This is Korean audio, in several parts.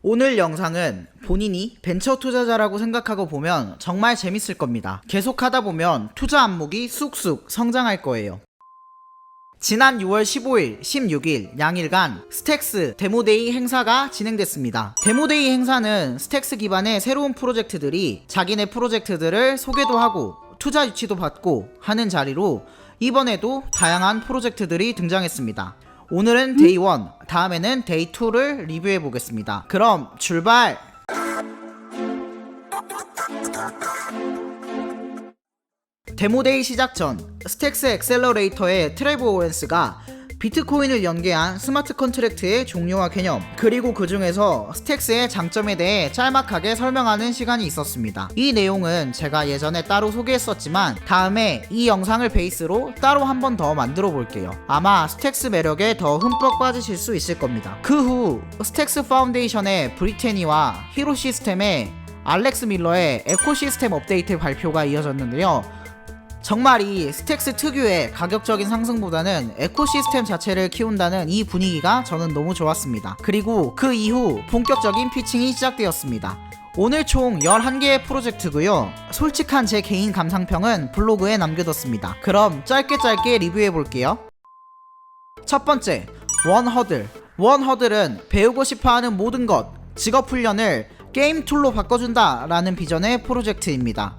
오늘 영상은 본인이 벤처 투자자라고 생각하고 보면 정말 재밌을 겁니다. 계속 하다 보면 투자 안목이 쑥쑥 성장할 거예요. 지난 6월 15일, 16일 양일간 스택스 데모데이 행사가 진행됐습니다. 데모데이 행사는 스택스 기반의 새로운 프로젝트들이 자기네 프로젝트들을 소개도 하고 투자 유치도 받고 하는 자리로 이번에도 다양한 프로젝트들이 등장했습니다. 오늘은 데이 1, 다음에는 데이 2를 리뷰해 보겠습니다. 그럼 출발! 데모데이 시작 전 스택스 엑셀러레이터의 트레버 오웬스가 비트코인을 연계한 스마트 컨트랙트의 종류와 개념, 그리고 그 중에서 스택스의 장점에 대해 짤막하게 설명하는 시간이 있었습니다. 이 내용은 제가 예전에 따로 소개했었지만 다음에 이 영상을 베이스로 따로 한 번 더 만들어 볼게요. 아마 스택스 매력에 더 흠뻑 빠지실 수 있을 겁니다. 그 후 스택스 파운데이션의 브리테니와 히로 시스템의 알렉스 밀러의 에코시스템 업데이트 발표가 이어졌는데요. 정말 이 스택스 특유의 가격적인 상승보다는 에코시스템 자체를 키운다는 이 분위기가 저는 너무 좋았습니다. 그리고 그 이후 본격적인 피칭이 시작되었습니다. 오늘 총 11개의 프로젝트고요. 솔직한 제 개인 감상평은 블로그에 남겨뒀습니다. 그럼 짧게 리뷰해 볼게요. 첫 번째, 원허들. 원허들은 배우고 싶어하는 모든 것, 직업 훈련을 게임 툴로 바꿔준다 라는 비전의 프로젝트입니다.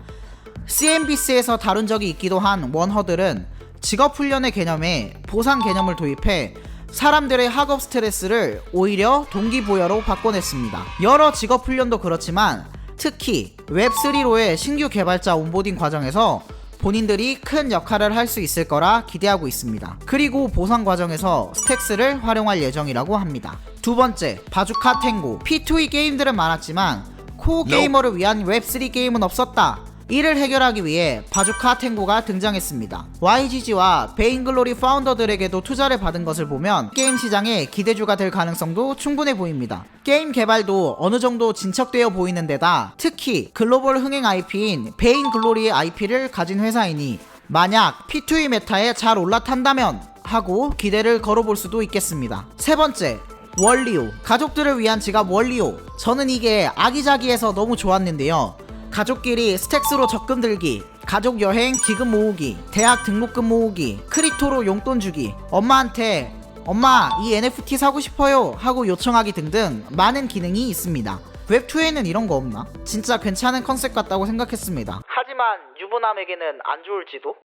CNBC에서 다룬 적이 있기도 한 원허들은 직업훈련의 개념에 보상 개념을 도입해 사람들의 학업 스트레스를 오히려 동기부여로 바꿔냈습니다. 여러 직업훈련도 그렇지만 특히 웹3로의 신규 개발자 온보딩 과정에서 본인들이 큰 역할을 할 수 있을 거라 기대하고 있습니다. 그리고 보상 과정에서 스택스를 활용할 예정이라고 합니다. 두 번째, 바주카 탱고. P2E 게임들은 많았지만 코어 게이머를 위한 웹3 게임은 없었다. 이를 해결하기 위해 바주카 탱고가 등장했습니다. YGG와 베인글로리 파운더들에게도 투자를 받은 것을 보면 게임 시장의 기대주가 될 가능성도 충분해 보입니다. 게임 개발도 어느 정도 진척되어 보이는 데다 특히 글로벌 흥행 IP인 베인글로리의 IP를 가진 회사이니 만약 P2E 메타에 잘 올라탄다면 하고 기대를 걸어볼 수도 있겠습니다. 세 번째, 월리오. 가족들을 위한 지갑 월리오. 저는 이게 아기자기해서 너무 좋았는데요. 가족끼리 스택스로 적금 들기, 가족 여행 기금 모으기, 대학 등록금 모으기, 크립토로 용돈 주기, 엄마한테 엄마 이 NFT 사고 싶어요 하고 요청하기 등등 많은 기능이 있습니다. 웹2에는 이런 거 없나? 진짜 괜찮은 컨셉 같다고 생각했습니다. 하지만 유부남에게는 안 좋을지도?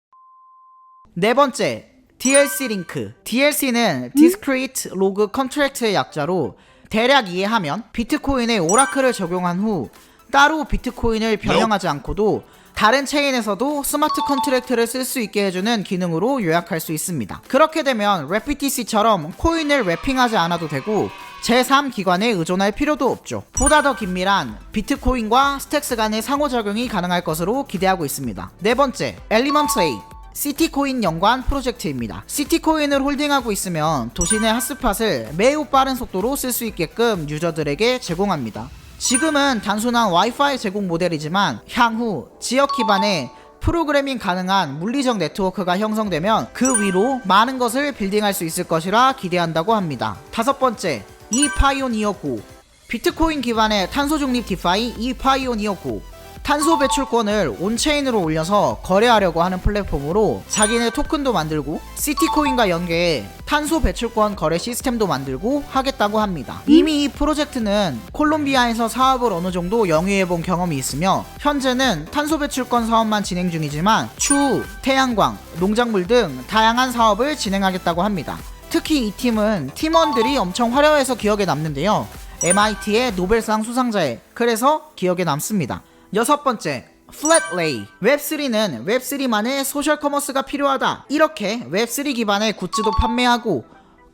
네 번째, DLC 링크. DLC는 Discrete Log Contract의 약자로 대략 이해하면 비트코인에 오라클을 적용한 후 따로 비트코인을 변형하지 않고도 다른 체인에서도 스마트 컨트랙트를 쓸 수 있게 해주는 기능으로 요약할 수 있습니다. 그렇게 되면 랩BTC처럼 코인을 랩핑하지 않아도 되고 제3기관에 의존할 필요도 없죠. 보다 더 긴밀한 비트코인과 스택스 간의 상호작용이 가능할 것으로 기대하고 있습니다. 네 번째, 엘리먼트 A. 시티코인 연관 프로젝트입니다. 시티코인을 홀딩하고 있으면 도시 내 핫스팟을 매우 빠른 속도로 쓸 수 있게끔 유저들에게 제공합니다. 지금은 단순한 와이파이 제공 모델이지만 향후 지역 기반의 프로그래밍 가능한 물리적 네트워크가 형성되면 그 위로 많은 것을 빌딩할 수 있을 것이라 기대한다고 합니다. 다섯 번째, 이파이오니어 고. 비트코인 기반의 탄소 중립 디파이 이파이오니어 고. 탄소 배출권을 온체인으로 올려서 거래하려고 하는 플랫폼으로 자기네 토큰도 만들고 시티코인과 연계해 탄소 배출권 거래 시스템도 만들고 하겠다고 합니다. 이미 이 프로젝트는 콜롬비아에서 사업을 어느 정도 영위해본 경험이 있으며 현재는 탄소 배출권 사업만 진행 중이지만 추후 태양광, 농작물 등 다양한 사업을 진행하겠다고 합니다. 특히 이 팀은 팀원들이 엄청 화려해서 기억에 남는데요. MIT의 노벨상 수상자에 그래서 기억에 남습니다. 여섯 번째, 플랫레이. 웹3는 웹3만의 소셜 커머스가 필요하다. 이렇게 웹3 기반의 굿즈도 판매하고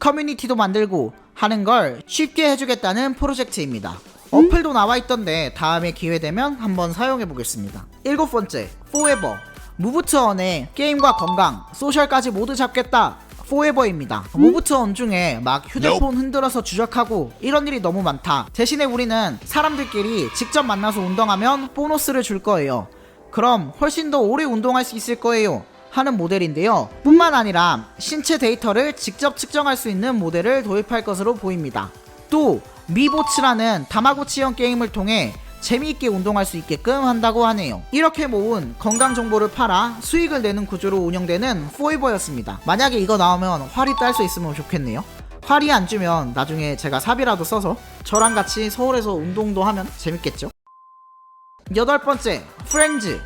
커뮤니티도 만들고 하는 걸 쉽게 해주겠다는 프로젝트입니다. 어플도 나와있던데 다음에 기회되면 한번 사용해보겠습니다. 일곱 번째, 포에버. 무브트언에 게임과 건강, 소셜까지 모두 잡겠다. 포에버입니다. 무브트언 중에 막 휴대폰 흔들어서 주작하고 이런 일이 너무 많다. 대신에 우리는 사람들끼리 직접 만나서 운동하면 보너스를 줄 거예요. 그럼 훨씬 더 오래 운동할 수 있을 거예요 하는 모델인데요. 뿐만 아니라 신체 데이터를 직접 측정할 수 있는 모델을 도입할 것으로 보입니다. 또 미보츠라는 다마고치형 게임을 통해 재미있게 운동할 수 있게끔 한다고 하네요. 이렇게 모은 건강 정보를 팔아 수익을 내는 구조로 운영되는 포이버였습니다. 만약에 이거 나오면 활이 딸 수 있으면 좋겠네요. 활이 안 주면 나중에 제가 사비라도 써서 저랑 같이 서울에서 운동도 하면 재밌겠죠. 8번째, 프렌즈.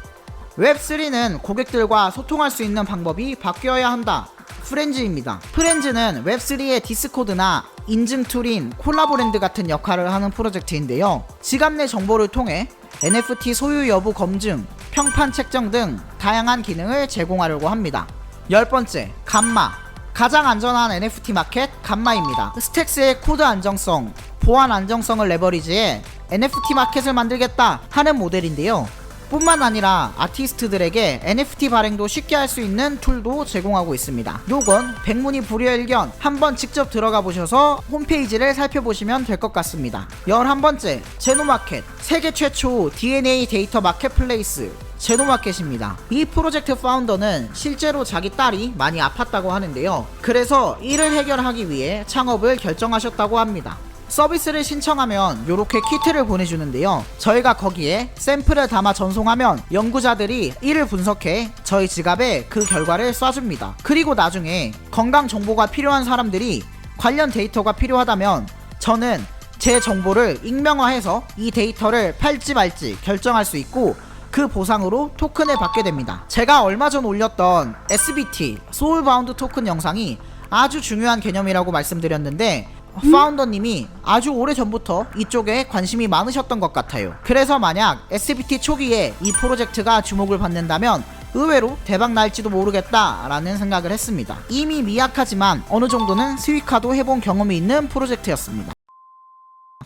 웹3는 고객들과 소통할 수 있는 방법이 바뀌어야 한다. 프렌즈입니다. 프렌즈는 웹3의 디스코드나 인증 툴인 콜라보랜드 같은 역할을 하는 프로젝트인데요. 지갑 내 정보를 통해 NFT 소유 여부 검증, 평판 책정 등 다양한 기능을 제공하려고 합니다. 10번째, 감마. 가장 안전한 NFT 마켓 감마입니다. 스택스의 코드 안정성, 보안 안정성을 레버리지해 NFT 마켓을 만들겠다 하는 모델인데요. 뿐만 아니라 아티스트들에게 NFT 발행도 쉽게 할 수 있는 툴도 제공하고 있습니다. 요건 백문이 불여일견 한번 직접 들어가 보셔서 홈페이지를 살펴보시면 될 것 같습니다. 11번째, 제노마켓. 세계 최초 DNA 데이터 마켓플레이스 제노마켓입니다. 이 프로젝트 파운더는 실제로 자기 딸이 많이 아팠다고 하는데요. 그래서 이를 해결하기 위해 창업을 결정하셨다고 합니다. 서비스를 신청하면 요렇게 키트를 보내주는데요. 저희가 거기에 샘플을 담아 전송하면 연구자들이 이를 분석해 저희 지갑에 그 결과를 쏴줍니다. 그리고 나중에 건강 정보가 필요한 사람들이 관련 데이터가 필요하다면 저는 제 정보를 익명화해서 이 데이터를 팔지 말지 결정할 수 있고 그 보상으로 토큰을 받게 됩니다. 제가 얼마 전 올렸던 SBT 소울바운드 토큰 영상이 아주 중요한 개념이라고 말씀드렸는데 파운더님이 아주 오래전부터 이쪽에 관심이 많으셨던 것 같아요. 그래서 만약 SBT 초기에 이 프로젝트가 주목을 받는다면 의외로 대박 날지도 모르겠다라는 생각을 했습니다. 이미 미약하지만 어느 정도는 스위카도 해본 경험이 있는 프로젝트였습니다.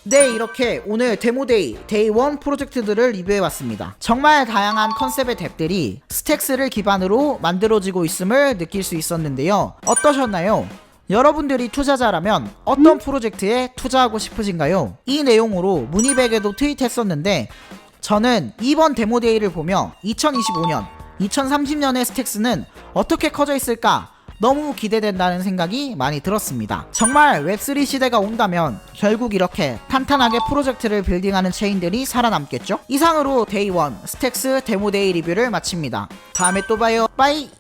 네, 이렇게 오늘 데모데이 데이 1 프로젝트들을 리뷰해봤습니다. 정말 다양한 컨셉의 덱들이 스택스를 기반으로 만들어지고 있음을 느낄 수 있었는데요. 어떠셨나요? 여러분들이 투자자라면 어떤 프로젝트에 투자하고 싶으신가요? 이 내용으로 문의백에도 트윗했었는데 저는 이번 데모데이를 보며 2025년, 2030년의 스택스는 어떻게 커져 있을까? 너무 기대된다는 생각이 많이 들었습니다. 정말 웹3 시대가 온다면 결국 이렇게 탄탄하게 프로젝트를 빌딩하는 체인들이 살아남겠죠? 이상으로 데이 1 스택스 데모데이 리뷰를 마칩니다. 다음에 또 봐요. 빠이!